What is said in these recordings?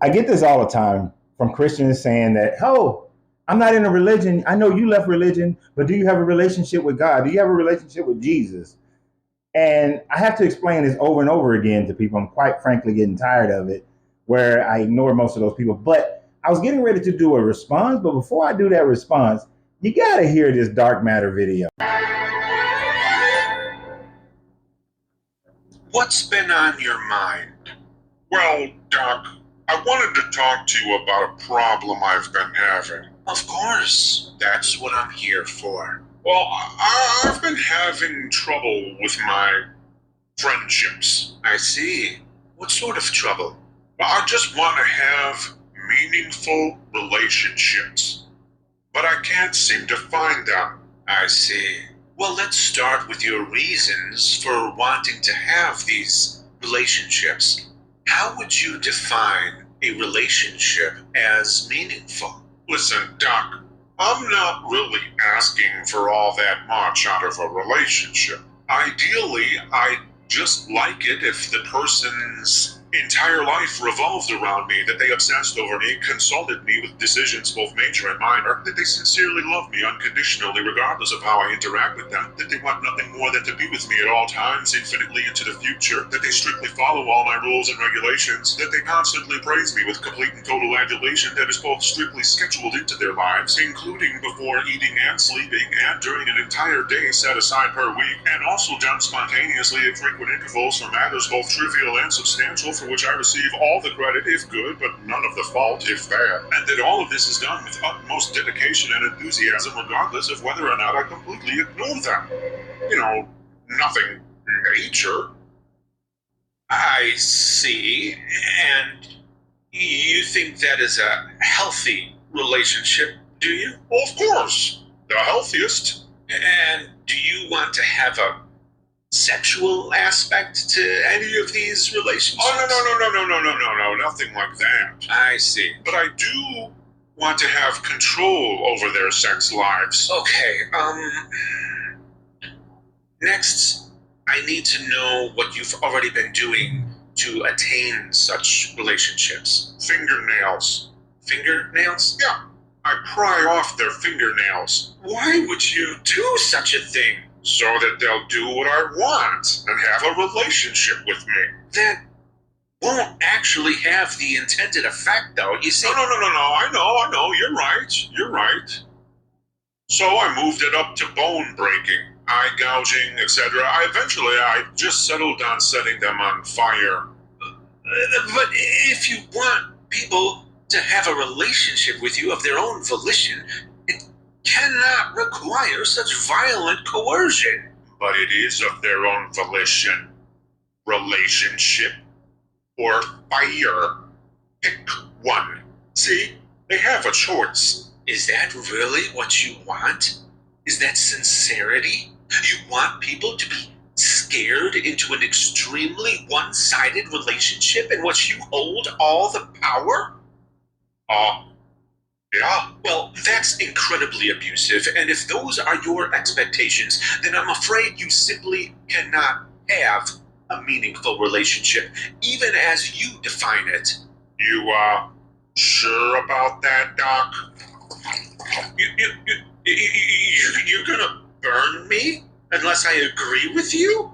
I get this all the time from Christians saying that, oh, I'm not in a religion. I know you left religion, but do you have a relationship with God? Do you have a relationship with Jesus? And I have to explain this over and over again to people. I'm quite frankly getting tired of it, where I ignore most of those people. But I was getting ready to do a response, but before I do that response, you got to hear this dark matter video. What's been on your mind? Well, Doc, I wanted to talk to you about a problem I've been having. Of course, that's what I'm here for. Well, I've been having trouble with my friendships. I see. What sort of trouble? I just want to have meaningful relationships, but I can't seem to find them. I see. Well, let's start with your reasons for wanting to have these relationships. How would you define a relationship as meaningful? Listen, Doc, I'm not really asking for all that much out of a relationship. Ideally, I'd just like it if the person's entire life revolved around me, that they obsessed over me, consulted me with decisions both major and minor, that they sincerely love me unconditionally regardless of how I interact with them, that they want nothing more than to be with me at all times, infinitely into the future, that they strictly follow all my rules and regulations, that they constantly praise me with complete and total adulation that is both strictly scheduled into their lives, including before eating and sleeping, and during an entire day set aside per week, and also done spontaneously at frequent intervals for matters both trivial and substantial, for which I receive all the credit if good, but none of the fault if bad, and that all of this is done with utmost dedication and enthusiasm regardless of whether or not I completely ignore them. You know, nothing major. I see. And you think that is a healthy relationship, do you? Of course. The healthiest. And do you want to have a sexual aspect to any of these relationships? Oh, no, nothing like that. I see. But I do want to have control over their sex lives. Okay, next, I need to know what you've already been doing to attain such relationships. Fingernails. Fingernails? Yeah, I pry off their fingernails. Why would you do such a thing? So that they'll do what I want and have a relationship with me. That won't actually have the intended effect, though. You see? No, I know, you're right. So I moved it up to bone breaking, eye gouging, etc. I just settled on setting them on fire. But if you want people to have a relationship with you of their own volition, it cannot require such violent coercion. But it is of their own volition. Relationship or fire. Pick one. See, they have a choice. Is that really what you want? Is that sincerity? You want people to be scared into an extremely one-sided relationship in which you hold all the power? Yeah. Well, that's incredibly abusive, and if those are your expectations, then I'm afraid you simply cannot have a meaningful relationship, even as you define it. You, sure about that, Doc? You're gonna burn me unless I agree with you?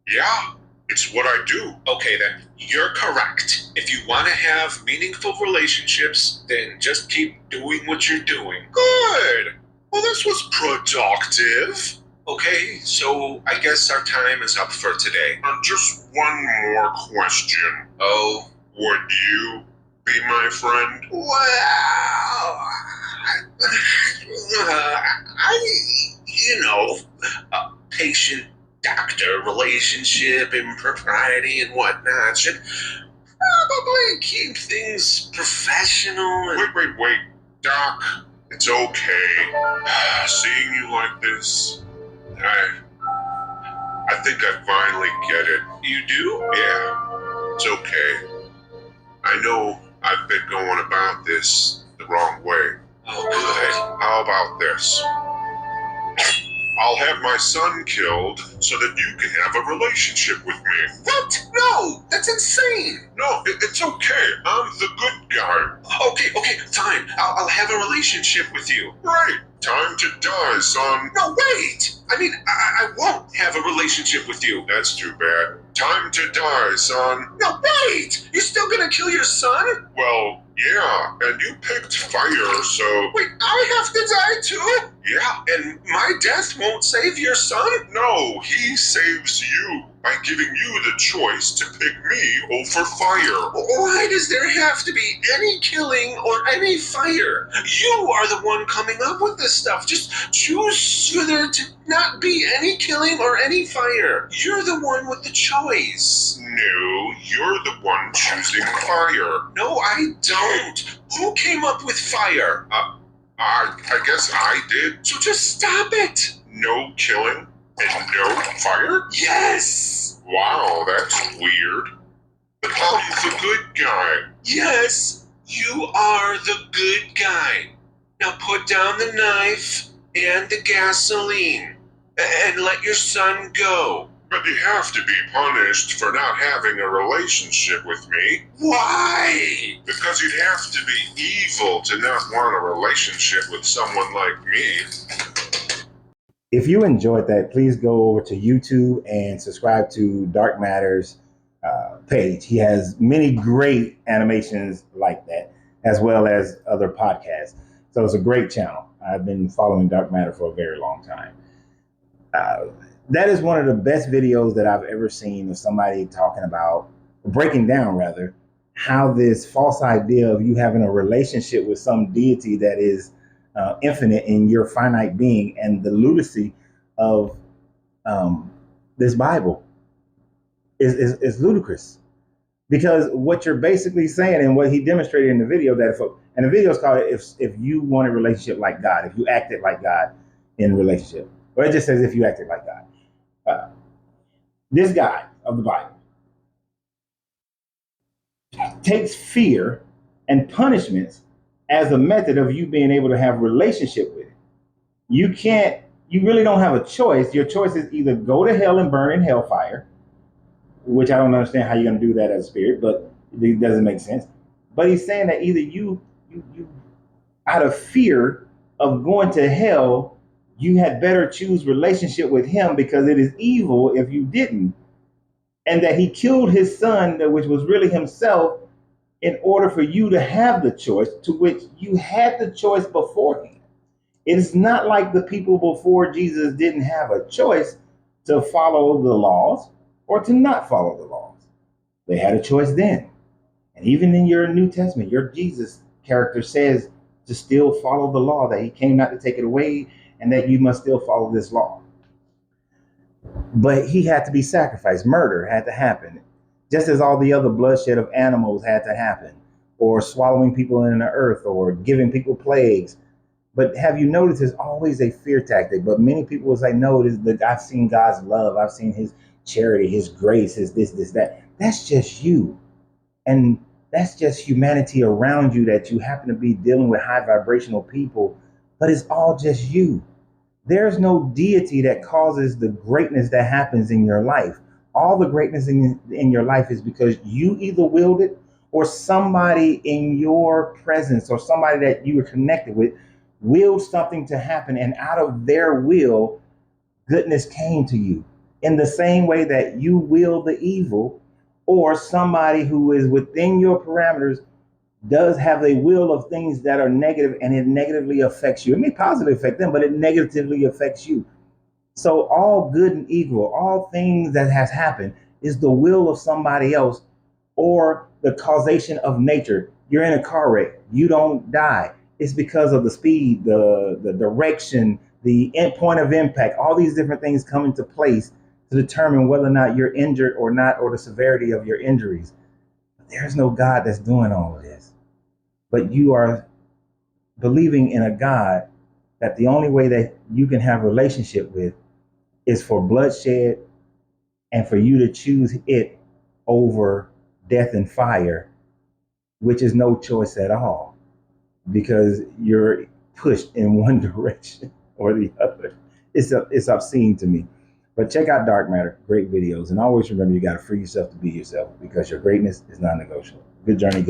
Yeah. It's what I do. Okay, then. You're correct. If you want to have meaningful relationships, then just keep doing what you're doing. Good. Well, this was productive. Okay, so I guess our time is up for today. Just one more question. Oh? Would you be my friend? Well, a patient-doctor relationship, impropriety, and whatnot should probably keep things professional. Wait, Doc. It's okay. Seeing you like this, I think I finally get it. You do? Yeah, it's okay. I know I've been going about this the wrong way. Oh, good. How about this? I'll have my son killed so that you can have a relationship with me. What? No, that's insane. No, it's okay. I'm the good guy. Okay, fine. I'll have a relationship with you. Right. Time to die, son. No, wait. I mean, I won't have a relationship with you. That's too bad. Time to die, son. No, wait. You're still gonna kill your son? Well, yeah, and you picked fire, so Wait, I have to die too? yeah. And my death won't save your son? No, he saves you by giving you the choice to pick me over fire. Why does there have to be any killing or any fire? You are the one coming up with this stuff. Just choose for there to not be any killing or any fire. You're the one with the choice. No, you're the one choosing fire. No, I don't. Who came up with fire? I guess I did. So just stop it. No killing and no fire? Yes. Wow, that's weird. But I'm the good guy. Yes, you are the good guy. Now put down the knife and the gasoline and let your son go. But you have to be punished for not having a relationship with me. Why? Because you'd have to be evil to not want a relationship with someone like me. If you enjoyed that, please go over to YouTube and subscribe to Dark Matters page. He has many great animations like that, as well as other podcasts. So it's a great channel. I've been following Dark Matter for a very long time. That is one of the best videos that I've ever seen of somebody talking about, breaking down rather, how this false idea of you having a relationship with some deity that is infinite in your finite being, and the lunacy of this Bible is ludicrous. Because what you're basically saying, and what he demonstrated in the video, and the video is called if you want a relationship like God, if you acted like God in a relationship. Or it just says if you acted like God. This guy of the Bible takes fear and punishments as a method of you being able to have a relationship with it. You really don't have a choice. Your choice is either go to hell and burn in hellfire, which I don't understand how you're going to do that as a spirit, but it doesn't make sense. But he's saying that either you out of fear of going to hell, you had better choose relationship with him because it is evil if you didn't. And that he killed his son, which was really himself, in order for you to have the choice, to which you had the choice beforehand. It's not like the people before Jesus didn't have a choice to follow the laws or to not follow the laws. They had a choice then. And even in your New Testament, your Jesus character says to still follow the law, that he came not to take it away, and that you must still follow this law. But he had to be sacrificed. Murder had to happen, just as all the other bloodshed of animals had to happen, or swallowing people in the earth, or giving people plagues. But have you noticed there's always a fear tactic? But many people will say, no, I've seen God's love. I've seen his charity, his grace, his this, that. That's just you. And that's just humanity around you, that you happen to be dealing with high vibrational people, but it's all just you. There's no deity that causes the greatness that happens in your life. All the greatness in your life is because you either willed it, or somebody in your presence, or somebody that you were connected with willed something to happen, and out of their will, goodness came to you. In the same way that you will the evil, or somebody who is within your parameters does have a will of things that are negative, and it negatively affects you. It may positively affect them, but it negatively affects you. So all good and evil, all things that has happened, is the will of somebody else, or the causation of nature. You're in a car wreck, you don't die. It's because of the speed, the direction, the point of impact. All these different things come into place to determine whether or not you're injured or not, or the severity of your injuries. But there's no God that's doing all of this. But you are believing in a God that the only way that you can have a relationship with is for bloodshed, and for you to choose it over death and fire, which is no choice at all, because you're pushed in one direction or the other. it's obscene to me. But check out Dark Matter, great videos, and always remember you got to free yourself to be yourself because your greatness is non-negotiable. Good journey.